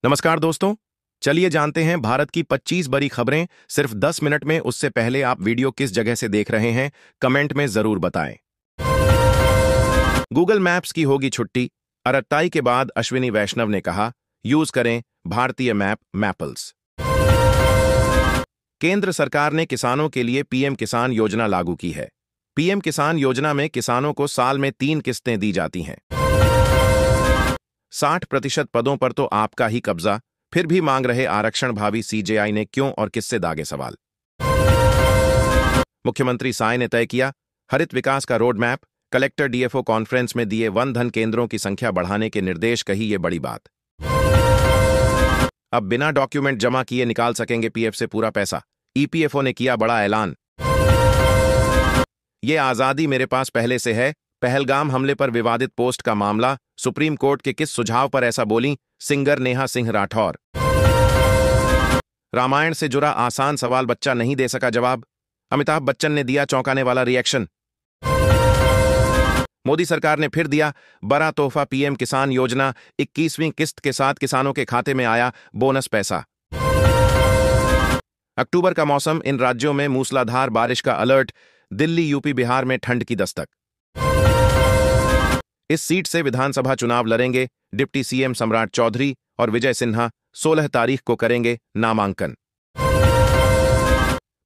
नमस्कार दोस्तों। चलिए जानते हैं भारत की 25 बड़ी खबरें सिर्फ 10 मिनट में। उससे पहले आप वीडियो किस जगह से देख रहे हैं कमेंट में जरूर बताएं। गूगल मैप्स की होगी छुट्टी। अरट्टाई के बाद अश्विनी वैष्णव ने कहा, यूज करें भारतीय मैप मैपल्स। केंद्र सरकार ने किसानों के लिए पीएम किसान योजना लागू की है। पीएम किसान योजना में किसानों को साल में 3 किस्तें दी जाती हैं। 60% पदों पर तो आपका ही कब्जा, फिर भी मांग रहे आरक्षण। भावी सीजेआई ने क्यों और किससे दागे सवाल। मुख्यमंत्री साय ने तय किया हरित विकास का road map. Collector DFO conference में दिए वन धन केंद्रों की संख्या बढ़ाने के निर्देश। कही ये बड़ी बात। अब बिना डॉक्यूमेंट जमा किए निकाल सकेंगे पीएफ से पूरा पैसा। ईपीएफओ ने किया बड़ा ऐलान। ये आजादी मेरे पास पहले से है। पहलगाम हमले पर विवादित पोस्ट का मामला। सुप्रीम कोर्ट के किस सुझाव पर ऐसा बोली सिंगर नेहा सिंह राठौर। रामायण से जुड़ा आसान सवाल बच्चा नहीं दे सका जवाब। अमिताभ बच्चन ने दिया चौंकाने वाला रिएक्शन। मोदी सरकार ने फिर दिया बड़ा तोहफा। पीएम किसान योजना 21वीं किस्त के साथ किसानों के खाते में आया बोनस पैसा। अक्टूबर का मौसम, इन राज्यों में मूसलाधार बारिश का अलर्ट। दिल्ली, यूपी, बिहार में ठंड की दस्तक। इस सीट से विधानसभा चुनाव लड़ेंगे डिप्टी सीएम सम्राट चौधरी और विजय सिन्हा। 16 तारीख को करेंगे नामांकन।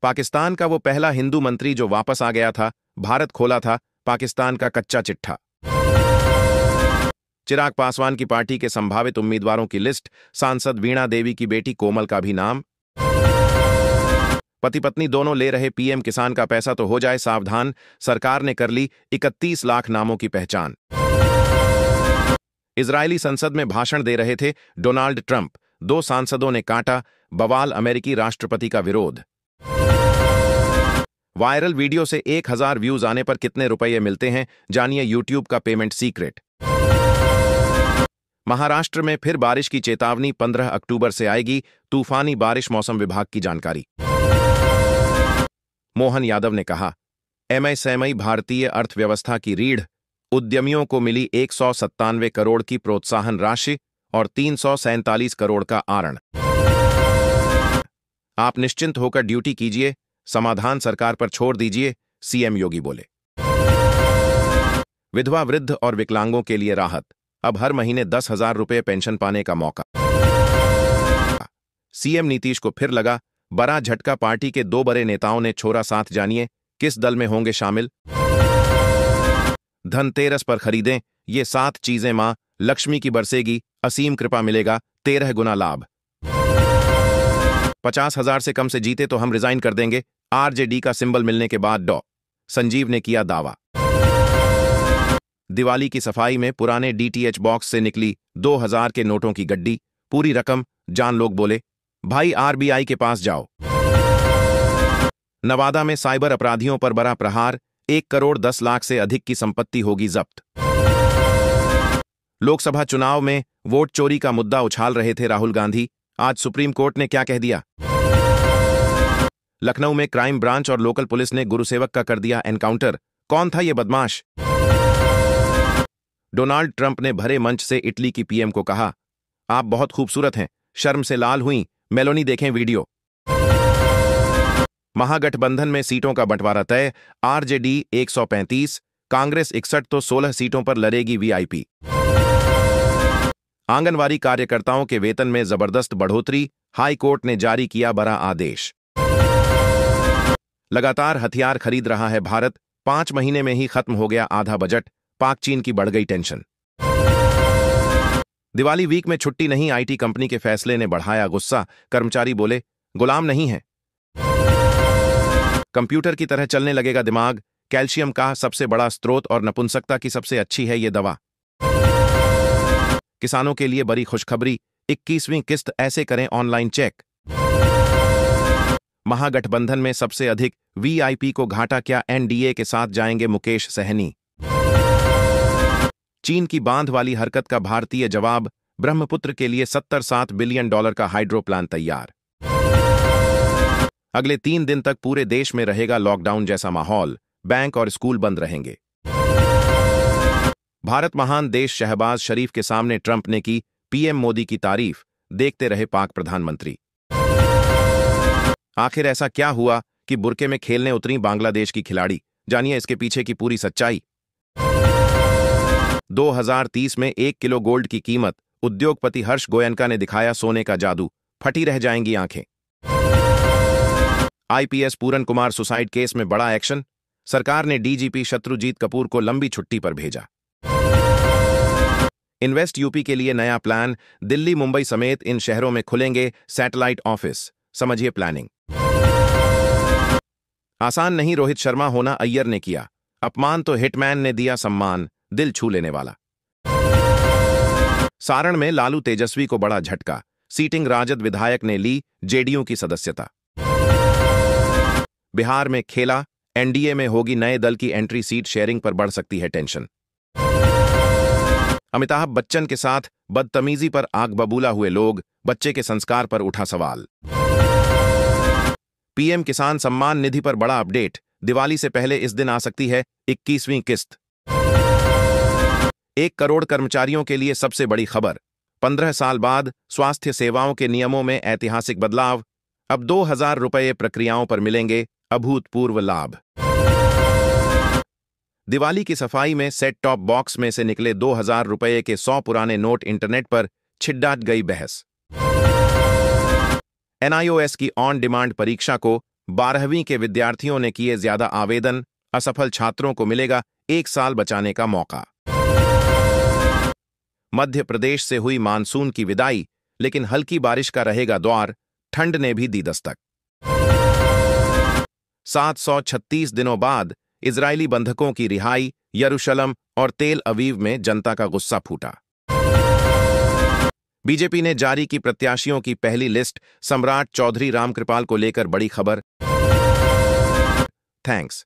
पाकिस्तान का वो पहला हिंदू मंत्री जो वापस आ गया था। भारत खोला था पाकिस्तान का कच्चा चिट्ठा। चिराग पासवान की पार्टी के संभावित उम्मीदवारों की लिस्ट। सांसद वीणा देवी की बेटी कोमल का भी नाम। पति पत्नी दोनों ले रहे पीएम किसान का पैसा तो हो जाए सावधान। सरकार ने कर ली 31 लाख नामों की पहचान। इजरायली संसद में भाषण दे रहे थे डोनाल्ड ट्रंप। 2 सांसदों ने काटा बवाल। अमेरिकी राष्ट्रपति का विरोध। वायरल वीडियो से 1000 व्यूज आने पर कितने रुपये मिलते हैं, जानिए यूट्यूब का पेमेंट सीक्रेट। महाराष्ट्र में फिर बारिश की चेतावनी। 15 अक्टूबर से आएगी तूफानी बारिश। मौसम विभाग की जानकारी। मोहन यादव ने कहा, एमएसएमई भारतीय अर्थव्यवस्था की रीढ़। उद्यमियों को मिली 197 करोड़ की प्रोत्साहन राशि और 347 करोड़ का आरण। आप निश्चिंत होकर ड्यूटी कीजिए, समाधान सरकार पर छोड़ दीजिए, सीएम योगी बोले। विधवा, वृद्ध और विकलांगों के लिए राहत। अब हर महीने 10,000 रुपये पेंशन पाने का मौका। सीएम नीतीश को फिर लगा बड़ा झटका। पार्टी के 2 बड़े नेताओं ने छोड़ा साथ, जानिए किस दल में होंगे शामिल। धनतेरस पर खरीदें ये 7 चीजें, मां लक्ष्मी की बरसेगी असीम कृपा, मिलेगा 13 गुना लाभ। 50,000 से कम से जीते तो हम रिजाइन कर देंगे। आरजेडी का सिंबल मिलने के बाद डॉ संजीव ने किया दावा। दिवाली की सफाई में पुराने डीटीएच बॉक्स से निकली 2000 के नोटों की गड्डी। पूरी रकम जान। लोग बोले भाई आरबीआई के पास जाओ। नवादा में साइबर अपराधियों पर बड़ा प्रहार। 1 करोड़ 10 लाख से अधिक की संपत्ति होगी जब्त। लोकसभा चुनाव में वोट चोरी का मुद्दा उछाल रहे थे राहुल गांधी। आज सुप्रीम कोर्ट ने क्या कह दिया। लखनऊ में क्राइम ब्रांच और लोकल पुलिस ने गुरुसेवक का कर दिया एनकाउंटर। कौन था ये बदमाश। डोनाल्ड ट्रंप ने भरे मंच से इटली की पीएम को कहा, आप बहुत खूबसूरत हैं। शर्म से लाल हुई मेलोनी, देखें वीडियो। महागठबंधन में सीटों का बंटवारा तय। आरजेडी 135, कांग्रेस 61 तो 16 सीटों पर लड़ेगी वीआईपी। आंगनवाड़ी कार्यकर्ताओं के वेतन में जबरदस्त बढ़ोतरी। हाई कोर्ट ने जारी किया बड़ा आदेश। लगातार हथियार खरीद रहा है भारत। 5 महीने में ही खत्म हो गया आधा बजट। पाक चीन की बढ़ गई टेंशन। दिवाली वीक में छुट्टी नहीं। आईटी कंपनी के फैसले ने बढ़ाया गुस्सा। कर्मचारी बोले गुलाम नहीं है, कंप्यूटर की तरह चलने लगेगा दिमाग। कैल्शियम का सबसे बड़ा स्रोत और नपुंसकता की सबसे अच्छी है ये दवा। किसानों के लिए बड़ी खुशखबरी। 21वीं किस्त ऐसे करें ऑनलाइन चेक। महागठबंधन में सबसे अधिक वीआईपी को घाटा क्या, एनडीए के साथ जाएंगे मुकेश सहनी। चीन की बांध वाली हरकत का भारतीय जवाब। ब्रह्मपुत्र के लिए $77 बिलियन का हाइड्रो प्लान तैयार। अगले 3 दिन तक पूरे देश में रहेगा लॉकडाउन जैसा माहौल। बैंक और स्कूल बंद रहेंगे। भारत महान देश। शहबाज शरीफ के सामने ट्रंप ने की पीएम मोदी की तारीफ। देखते रहे पाक प्रधानमंत्री। आखिर ऐसा क्या हुआ कि बुर्के में खेलने उतरी बांग्लादेश की खिलाड़ी? जानिए इसके पीछे की पूरी सच्चाई। 2030 में 1 किलो गोल्ड की कीमत। उद्योगपति हर्ष गोयनका ने दिखाया सोने का जादू, फटी रह जाएंगी आंखें। आईपीएस पूरन कुमार सुसाइड केस में बड़ा एक्शन। सरकार ने डीजीपी शत्रुजीत कपूर को लंबी छुट्टी पर भेजा। इन्वेस्ट यूपी के लिए नया प्लान। दिल्ली, मुंबई समेत इन शहरों में खुलेंगे सैटेलाइट ऑफिस। समझिए प्लानिंग। आसान नहीं रोहित शर्मा होना, अय्यर ने किया अपमान तो हिटमैन ने दिया सम्मान। दिल छू लेने वाला। सारण में लालू तेजस्वी को बड़ा झटका। सीटिंग राजद विधायक ने ली जेडीयू की सदस्यता। बिहार में खेला, एनडीए में होगी नए दल की एंट्री। सीट शेयरिंग पर बढ़ सकती है टेंशन। अमिताभ बच्चन के साथ बदतमीजी पर आग बबूला हुए लोग। बच्चे के संस्कार पर उठा सवाल। पीएम किसान सम्मान निधि पर बड़ा अपडेट। दिवाली से पहले इस दिन आ सकती है 21वीं किस्त। 1 करोड़ कर्मचारियों के लिए सबसे बड़ी खबर। 15 साल बाद स्वास्थ्य सेवाओं के नियमों में ऐतिहासिक बदलाव। अब 2000 रुपये प्रक्रियाओं पर मिलेंगे अभूतपूर्व लाभ। दिवाली की सफाई में सेट टॉप बॉक्स में से निकले 2000 रुपये के 100 पुराने नोट। इंटरनेट पर छिड़ाट गई बहस। एनआईओएस की ऑन डिमांड परीक्षा को 12वीं के विद्यार्थियों ने किए ज्यादा आवेदन। असफल छात्रों को मिलेगा 1 साल बचाने का मौका। मध्य प्रदेश से हुई मानसून की विदाई, लेकिन हल्की बारिश का रहेगा दौर। ठंड ने भी दी दस्तक। 736 दिनों बाद इजरायली बंधकों की रिहाई। यरूशलम और तेल अवीव में जनता का गुस्सा फूटा। बीजेपी ने जारी की प्रत्याशियों की पहली लिस्ट। सम्राट चौधरी रामकृपाल को लेकर बड़ी खबर। थैंक्स।